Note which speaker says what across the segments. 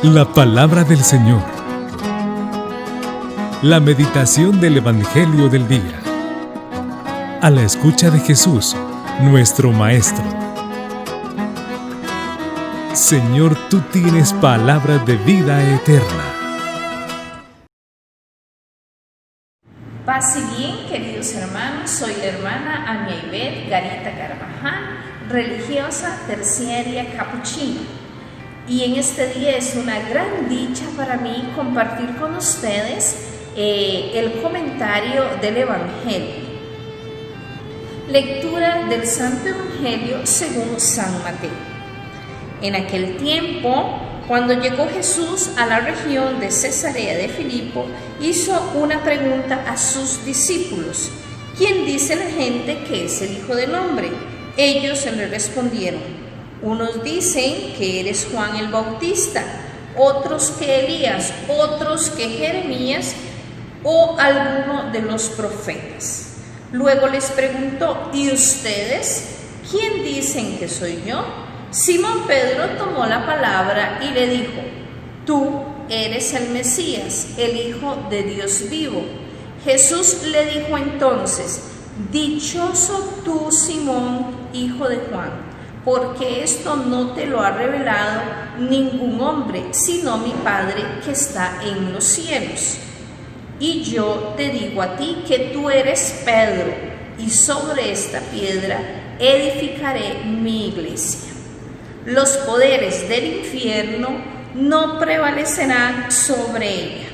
Speaker 1: La palabra del Señor. La meditación del Evangelio del día. A la escucha de Jesús, nuestro Maestro. Señor, tú tienes palabras de vida eterna.
Speaker 2: Paz y bien, queridos hermanos, soy la hermana Ania Ibet Garita Carvajal, religiosa terciaria capuchina. Y en este día es una gran dicha para mí compartir con ustedes el comentario del Evangelio. Lectura del Santo Evangelio según San Mateo. En aquel tiempo, cuando llegó Jesús a la región de Cesarea de Filipo, hizo una pregunta a sus discípulos: ¿quién dice la gente que es el Hijo del Hombre? Ellos le respondieron: unos dicen que eres Juan el Bautista, otros que Elías, otros que Jeremías o alguno de los profetas. Luego les preguntó: ¿y ustedes? ¿Quién dicen que soy yo? Simón Pedro tomó la palabra y le dijo: tú eres el Mesías, el Hijo de Dios vivo. Jesús le dijo entonces: dichoso tú, Simón, hijo de Juan, porque esto no te lo ha revelado ningún hombre, sino mi Padre que está en los cielos. Y yo te digo a ti que tú eres Pedro, y sobre esta piedra edificaré mi iglesia. Los poderes del infierno no prevalecerán sobre ella.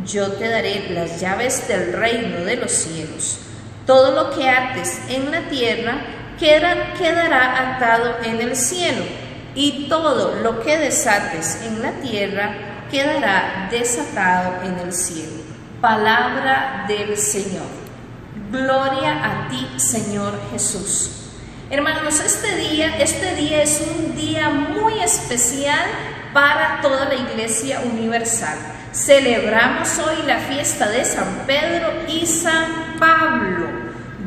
Speaker 2: Yo te daré las llaves del reino de los cielos. Todo lo que ates en la tierra quedará atado en el cielo, y todo lo que desates en la tierra quedará desatado en el cielo. Palabra del Señor. Gloria a ti, Señor Jesús. Hermanos, este día es un día muy especial para toda la Iglesia Universal. Celebramos hoy la fiesta de San Pedro y San Pablo,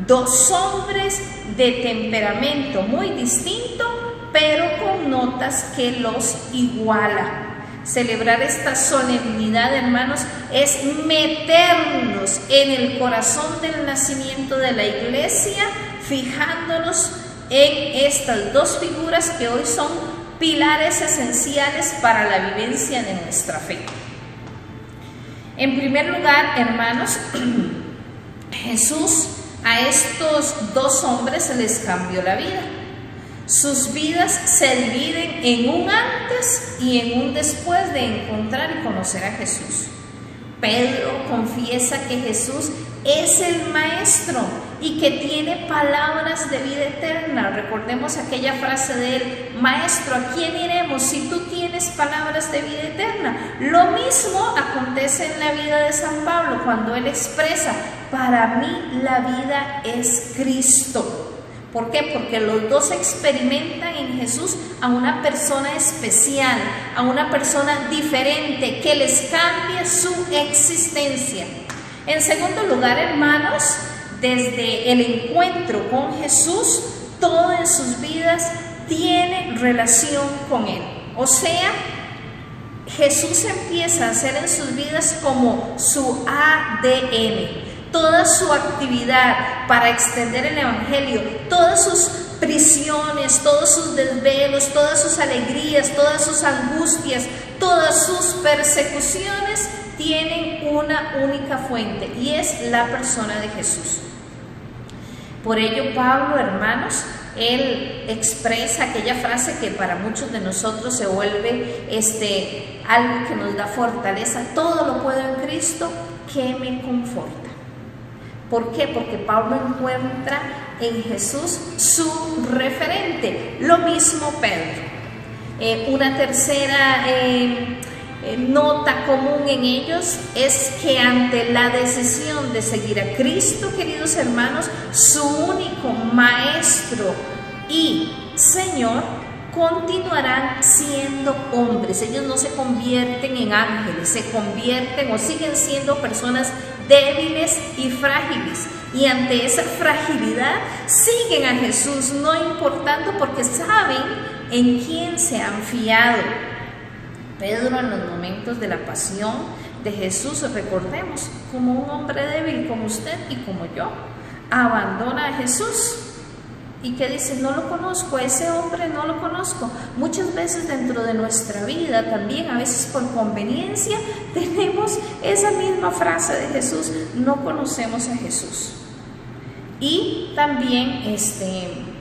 Speaker 2: dos hombres de temperamento muy distinto, pero con notas que los igualan. Celebrar esta solemnidad, hermanos, es meternos en el corazón del nacimiento de la Iglesia, fijándonos en estas dos figuras que hoy son pilares esenciales para la vivencia de nuestra fe. En primer lugar, hermanos, Jesús a estos dos hombres les cambió la vida. Sus vidas se dividen en un antes y en un después de encontrar y conocer a Jesús. Pedro confiesa que Jesús es el Maestro y que tiene palabras de vida eterna. Recordemos aquella frase de él: Maestro, ¿a quién iremos si tú tienes palabras de vida eterna? Lo mismo acontece en la vida de San Pablo cuando él expresa: para mí la vida es Cristo. ¿Por qué? Porque los dos experimentan en Jesús a una persona especial, a una persona diferente que les cambia su existencia. En segundo lugar, hermanos, desde el encuentro con Jesús, todo en sus vidas tiene relación con Él. O sea, Jesús empieza a ser en sus vidas como su ADN. Toda su actividad para extender el Evangelio, todas sus prisiones, todos sus desvelos, todas sus alegrías, todas sus angustias, todas sus persecuciones tienen una única fuente, y es la persona de Jesús. Por ello, Pablo, hermanos, él expresa aquella frase que para muchos de nosotros se vuelve algo que nos da fortaleza: todo lo puedo en Cristo que me conforta. ¿Por qué? Porque Pablo encuentra en Jesús su referente. Lo mismo Pedro. Una tercera nota común en ellos es que ante la decisión de seguir a Cristo, queridos hermanos, su único Maestro y Señor, continuarán siendo hombres. Ellos no se convierten en ángeles, se convierten o siguen siendo personas débiles y frágiles, y ante esa fragilidad siguen a Jesús, no importando, porque saben en quién se han fiado. Pedro, en los momentos de la pasión de Jesús, recordemos, como un hombre débil como usted y como yo, abandona a Jesús. ¿Y qué dice? No lo conozco, ese hombre no lo conozco. Muchas veces dentro de nuestra vida también, a veces por conveniencia, tenemos esa misma frase de Jesús: no conocemos a Jesús. Y también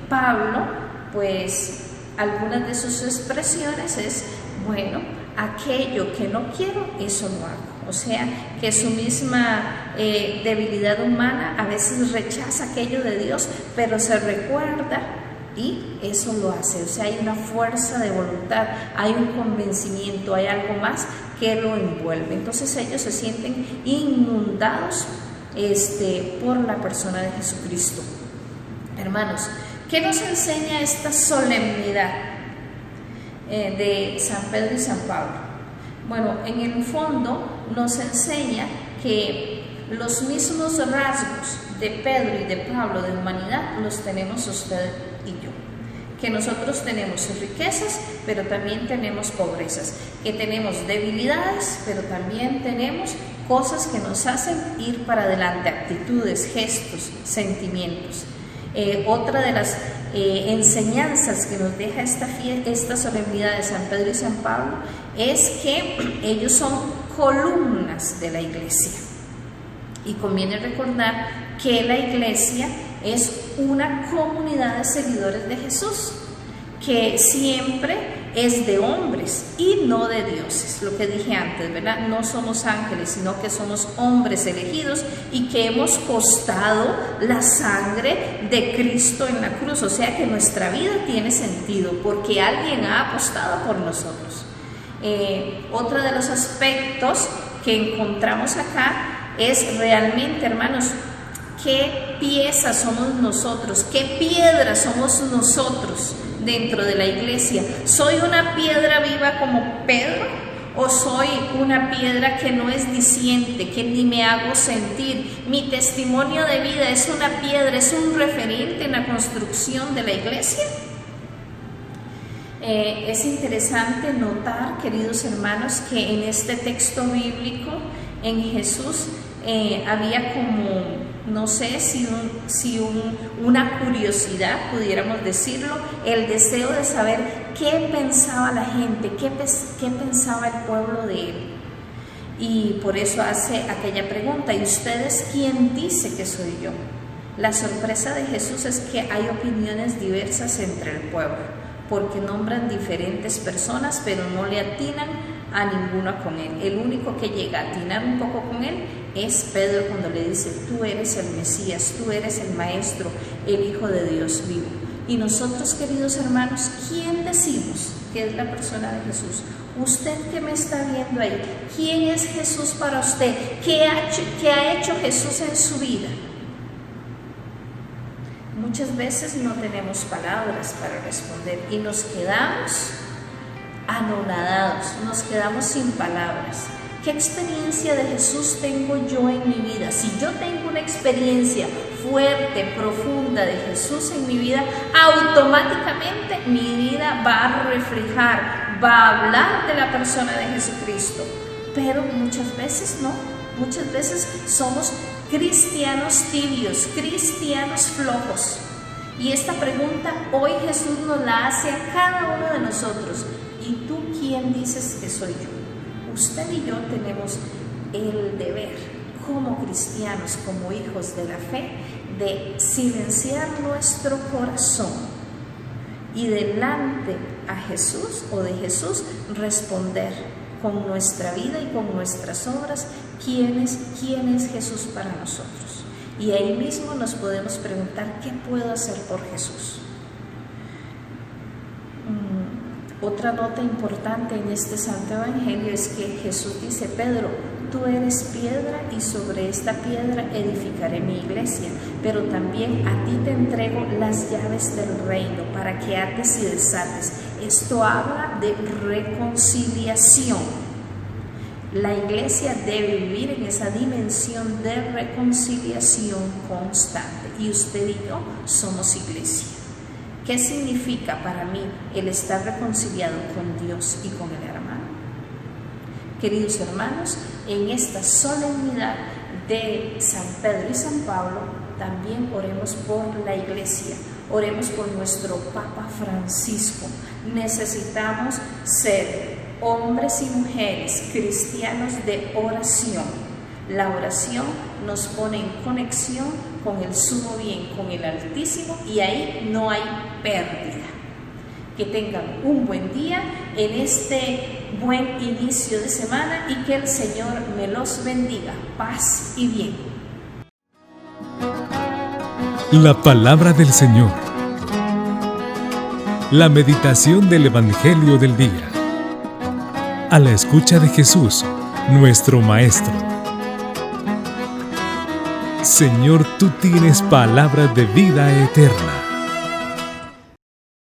Speaker 2: Pablo, pues algunas de sus expresiones es: bueno, aquello que no quiero, eso no hago. O sea, que su misma debilidad humana a veces rechaza aquello de Dios, pero se recuerda y eso lo hace. O sea, hay una fuerza de voluntad, hay un convencimiento, hay algo más que lo envuelve. Entonces ellos se sienten inundados por la persona de Jesucristo. Hermanos, ¿qué nos enseña esta solemnidad de San Pedro y San Pablo? Bueno, en el fondo nos enseña que los mismos rasgos de Pedro y de Pablo de humanidad los tenemos usted y yo. Que nosotros tenemos riquezas, pero también tenemos pobrezas. Que tenemos debilidades, pero también tenemos cosas que nos hacen ir para adelante, actitudes, gestos, sentimientos. Otra de las enseñanzas que nos deja esta solemnidad de San Pedro y San Pablo es que ellos son columnas de la iglesia. Y conviene recordar que la iglesia es una comunidad de seguidores de Jesús, que siempre es de hombres y no de dioses. Lo que dije antes, ¿verdad? No somos ángeles, sino que somos hombres elegidos y que hemos costado la sangre de Cristo en la cruz. O sea que nuestra vida tiene sentido porque alguien ha apostado por nosotros. Otro de los aspectos que encontramos acá es realmente, hermanos, qué pieza somos nosotros, qué piedra somos nosotros dentro de la iglesia. ¿Soy una piedra viva como Pedro o soy una piedra que no es diciente, que ni me hago sentir? Mi testimonio de vida es una piedra, es un referente en la construcción de la iglesia. Es interesante notar, queridos hermanos, que en este texto bíblico, en Jesús, había como, no sé si una curiosidad, pudiéramos decirlo, el deseo de saber qué pensaba la gente, qué pensaba el pueblo de él. Y por eso hace aquella pregunta: ¿y ustedes quién dice que soy yo? La sorpresa de Jesús es que hay opiniones diversas entre el pueblo, porque nombran diferentes personas, pero no le atinan a ninguna con él. El único que llega a atinar un poco con él es Pedro, cuando le dice: tú eres el Mesías, tú eres el Maestro, el Hijo de Dios vivo. Y nosotros, queridos hermanos, ¿quién decimos que es la persona de Jesús? Usted que me está viendo ahí, ¿quién es Jesús para usted? ¿Qué ha hecho Jesús en su vida? Muchas veces no tenemos palabras para responder y nos quedamos anonadados, nos quedamos sin palabras. ¿Qué experiencia de Jesús tengo yo en mi vida? Si yo tengo una experiencia fuerte, profunda de Jesús en mi vida, automáticamente mi vida va a reflejar, va a hablar de la persona de Jesucristo. Pero muchas veces no, muchas veces somos cristianos tibios, cristianos flojos. Y esta pregunta hoy Jesús nos la hace a cada uno de nosotros: ¿y tú quién dices que soy yo? Usted y yo tenemos el deber, como cristianos, como hijos de la fe, de silenciar nuestro corazón y delante a Jesús o de Jesús responder con nuestra vida y con nuestras obras quién es Jesús para nosotros. Y ahí mismo nos podemos preguntar: ¿qué puedo hacer por Jesús? Otra nota importante en este Santo Evangelio es que Jesús dice: Pedro, tú eres piedra y sobre esta piedra edificaré mi iglesia, pero también a ti te entrego las llaves del reino para que ates y desates. Esto habla de reconciliación. La iglesia debe vivir en esa dimensión de reconciliación constante y usted y yo somos iglesia. ¿Qué significa para mí el estar reconciliado con Dios y con el hermano? Queridos hermanos, en esta solemnidad de San Pedro y San Pablo, también oremos por la Iglesia, oremos por nuestro Papa Francisco. Necesitamos ser hombres y mujeres cristianos de oración. La oración nos pone en conexión con el sumo bien, con el Altísimo, y ahí no hay pérdida. Que tengan un buen día en este buen inicio de semana y que el Señor me los bendiga. Paz y bien.
Speaker 1: La palabra del Señor. La meditación del Evangelio del día. A la escucha de Jesús, nuestro Maestro. Señor, tú tienes palabras de vida eterna.